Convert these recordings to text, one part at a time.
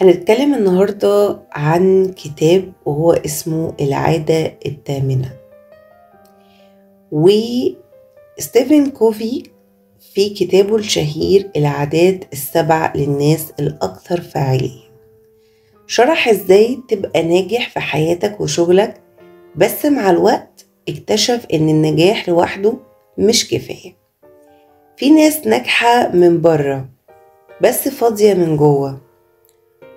هنتكلم النهاردة عن كتاب وهو اسمه العادة الثامنة. وستيفن كوفي في كتابه الشهير العادات السبع للناس الأكثر فاعلية شرح ازاي تبقى ناجح في حياتك وشغلك، بس مع الوقت اكتشف ان النجاح لوحده مش كفاية. في ناس ناجحة من بره بس فاضية من جوه،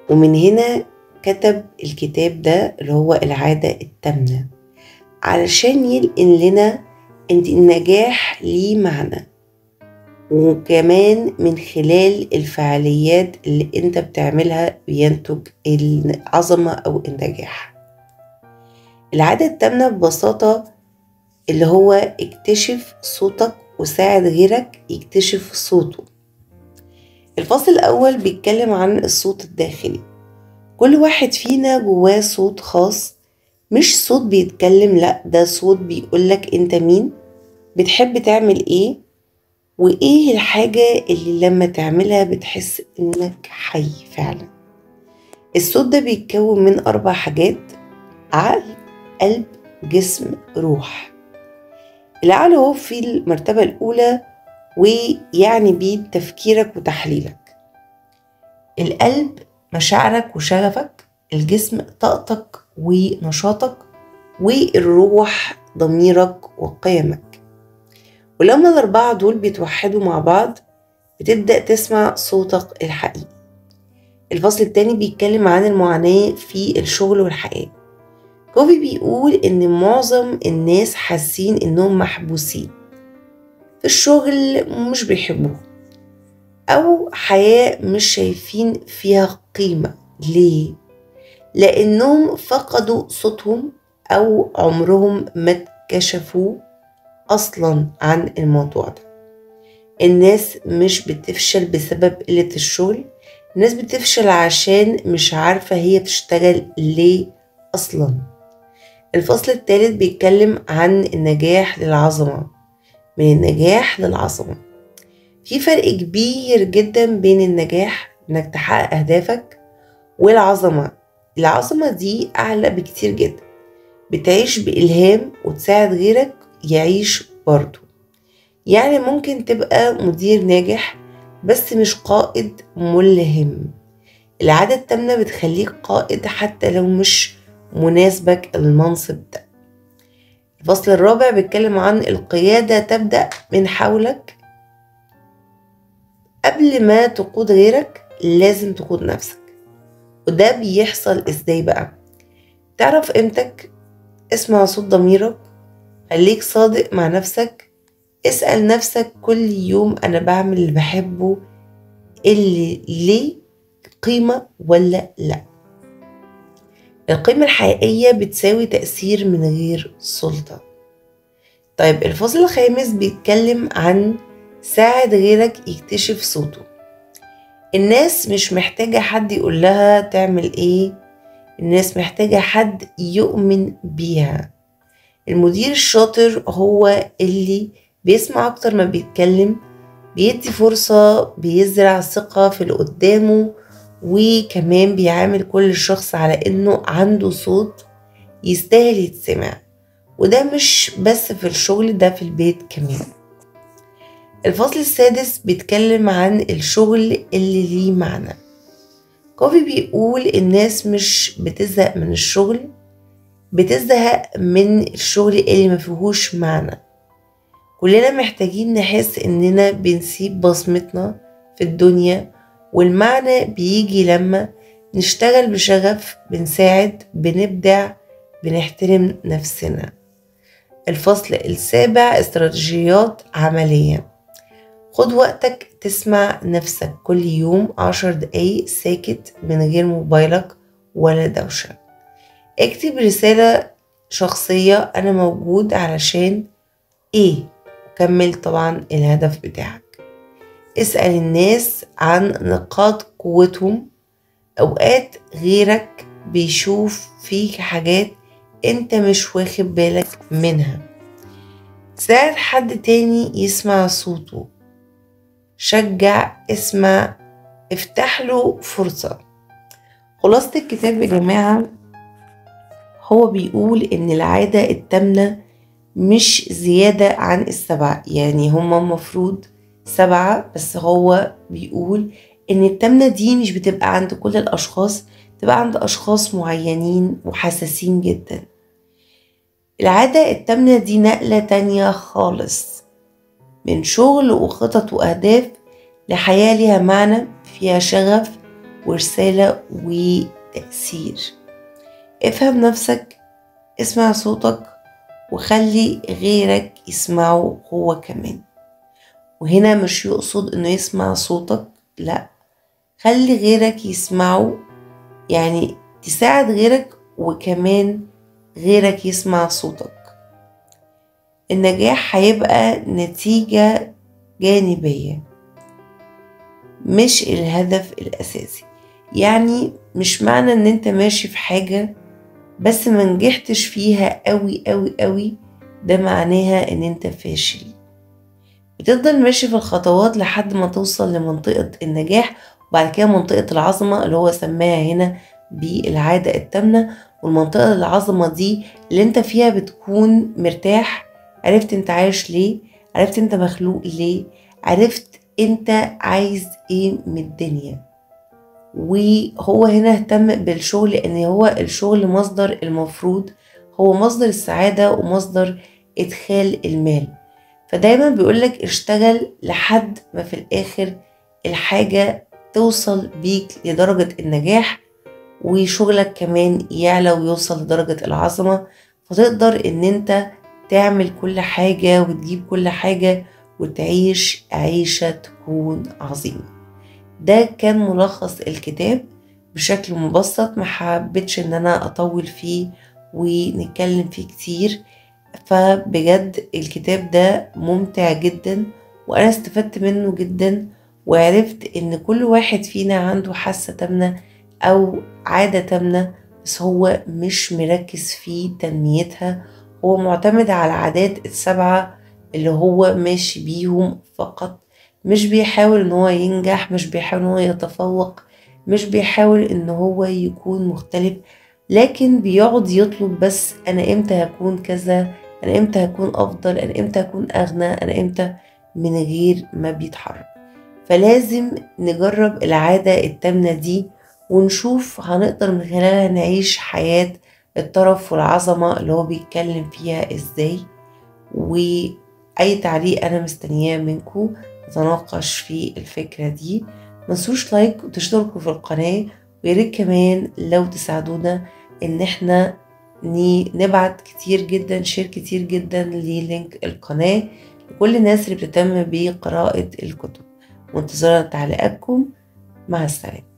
ومن هنا كتب الكتاب ده اللي هو العادة الثامنة علشان يلقن لنا ان النجاح ليه معنى، وكمان من خلال الفعاليات اللي انت بتعملها بينتج العظمة او النجاح. العادة الثامنة ببساطة اللي هو اكتشف صوتك وساعد غيرك يكتشف صوته. الفصل الأول بيتكلم عن الصوت الداخلي. كل واحد فينا جواه صوت خاص، مش صوت بيتكلم، لأ ده صوت بيقولك انت مين، بتحب تعمل ايه، وايه الحاجة اللي لما تعملها بتحس انك حي فعلا. الصوت ده بيتكون من 4 حاجات: عقل، قلب، جسم، روح. العقل هو في المرتبة الأولى ويعني بيه تفكيرك وتحليلك. القلب مشاعرك وشغفك، الجسم طاقتك ونشاطك، والروح ضميرك وقيمك. ولما ال4 دول بيتوحدوا مع بعض بتبدأ تسمع صوتك الحقيقي. الفصل التاني بيتكلم عن المعاناة في الشغل والحياة. كوفي بيقول إن معظم الناس حاسين إنهم محبوسين في الشغل، مش بيحبوه، أو حياة مش شايفين فيها قيمة. ليه؟ لأنهم فقدوا صوتهم أو عمرهم ما اتكشفوا أصلا عن الموضوع ده. الناس مش بتفشل بسبب قلة الشغل، الناس بتفشل عشان مش عارفة هي بتشتغل ليه أصلا. الفصل الثالث بيتكلم عن النجاح للعظمة. من النجاح للعظمة في فرق كبير جدا بين النجاح انك تحقق اهدافك والعظمة. العظمة دي اعلى بكتير جدا، بتعيش بإلهام وتساعد غيرك يعيش برضو. يعني ممكن تبقى مدير ناجح بس مش قائد ملهم. العادة الثامنة بتخليك قائد حتى لو مش مناسبك المنصب ده. الفصل الرابع بيتكلم عن القيادة تبدأ من حولك. قبل ما تقود غيرك لازم تقود نفسك. وده بيحصل ازاي بقى؟ تعرف قيمتك، اسمع صوت ضميرك، خليك صادق مع نفسك، اسأل نفسك كل يوم أنا بعمل اللي بحبه اللي ليه قيمة ولا لا. القيمة الحقيقية بتساوي تأثير من غير سلطة. طيب الفصل الخامس بيتكلم عن ساعد غيرك يكتشف صوته. الناس مش محتاجة حد يقول لها تعمل ايه، الناس محتاجة حد يؤمن بيها. المدير الشاطر هو اللي بيسمع اكتر ما بيتكلم، بيدي فرصة، بيزرع ثقة في اللي قدامه، وكمان بيعامل كل شخص على انه عنده صوت يستاهل يتسمع. وده مش بس في الشغل، ده في البيت كمان. الفصل السادس بيتكلم عن الشغل اللي ليه معنى. كوفي بيقول الناس مش بتزهق من الشغل، بتزهق من الشغل اللي ما فيهوش معنى. كلنا محتاجين نحس اننا بنسيب بصمتنا في الدنيا، والمعنى بيجي لما نشتغل بشغف، بنساعد، بنبدع، بنحترم نفسنا. الفصل السابع استراتيجيات عملية. خد وقتك تسمع نفسك كل يوم 10 دقايق ساكت من غير موبايلك ولا دوشة. اكتب رسالة شخصية أنا موجود علشان ايه، وكمل طبعا الهدف بتاعك. اسأل الناس عن نقاط قوتهم. أوقات غيرك بيشوف فيك حاجات انت مش واخد بالك منها. ساعد حد تاني يسمع صوته، شجع، اسمع، افتح له فرصة. خلاصة الكتاب يا جماعة، هو بيقول إن العادة التامنة مش زيادة عن ال7، يعني هما مفروض 7، بس هو بيقول إن التامنة دي مش بتبقى عند كل الأشخاص، بتبقى عند أشخاص معينين وحساسين جدا. العادة التامنة دي نقلة تانية خالص، من شغل وخطط وأهداف لحياة ليها معنى، فيها شغف ورسالة وتأثير. افهم نفسك، اسمع صوتك، وخلي غيرك يسمعه هو كمان. وهنا مش يقصد انه يسمع صوتك، لا، خلي غيرك يسمعه، يعني تساعد غيرك وكمان غيرك يسمع صوتك. النجاح هيبقى نتيجة جانبية مش الهدف الأساسي. يعني مش معنى ان انت ماشي في حاجة بس ما نجحتش فيها قوي قوي قوي ده معناها ان انت فاشل. بتفضل ماشي في الخطوات لحد ما توصل لمنطقة النجاح، وبعد كده منطقة العظمة اللي هو سماها هنا بالعادة التامنة. والمنطقة العظمة دي اللي انت فيها بتكون مرتاح، عرفت انت عايش ليه، عرفت انت مخلوق ليه، عرفت انت عايز ايه من الدنيا. وهو هنا اهتم بالشغل لان هو الشغل مصدر، المفروض هو مصدر السعادة ومصدر ادخال المال. فدايما بيقولك اشتغل لحد ما في الاخر الحاجة توصل بيك لدرجة النجاح، وشغلك كمان يعلى ويوصل لدرجة العظمة، فتقدر ان انت تعمل كل حاجة وتجيب كل حاجة وتعيش عيشة تكون عظيمة. ده كان ملخص الكتاب بشكل مبسط، ما حبيتش ان انا اطول فيه ونتكلم فيه كتير. فبجد الكتاب ده ممتع جدا وانا استفدت منه جدا، وعرفت ان كل واحد فينا عنده حاسة تامنة او عادة تامنة، بس هو مش مركز في تنميتها، هو معتمد على العادات ال7 اللي هو ماشي بيهم فقط. مش بيحاول ان هو ينجح، مش بيحاول ان هو يتفوق، مش بيحاول ان هو يكون مختلف، لكن بيقعد يطلب بس انا امتى هكون كذا، انا امتى هكون افضل، انا امتى هكون اغنى، انا امتى، من غير ما بيتحرك. فلازم نجرب العادة التامنة دي ونشوف هنقدر من خلالها نعيش حياة الطرف والعظمة اللي هو بيتكلم فيها ازاي. واي تعليق انا مستنياه منكم نتناقش في الفكرة دي. منسوش لايك وتشتركوا في القناة، وياريت كمان لو تساعدونا ان احنا نبعت كتير جدا، شير كتير جدا للينك القناة لكل الناس اللي بتهتم بقراءة الكتب. وانتظار تعليقاتكم. مع السلامة.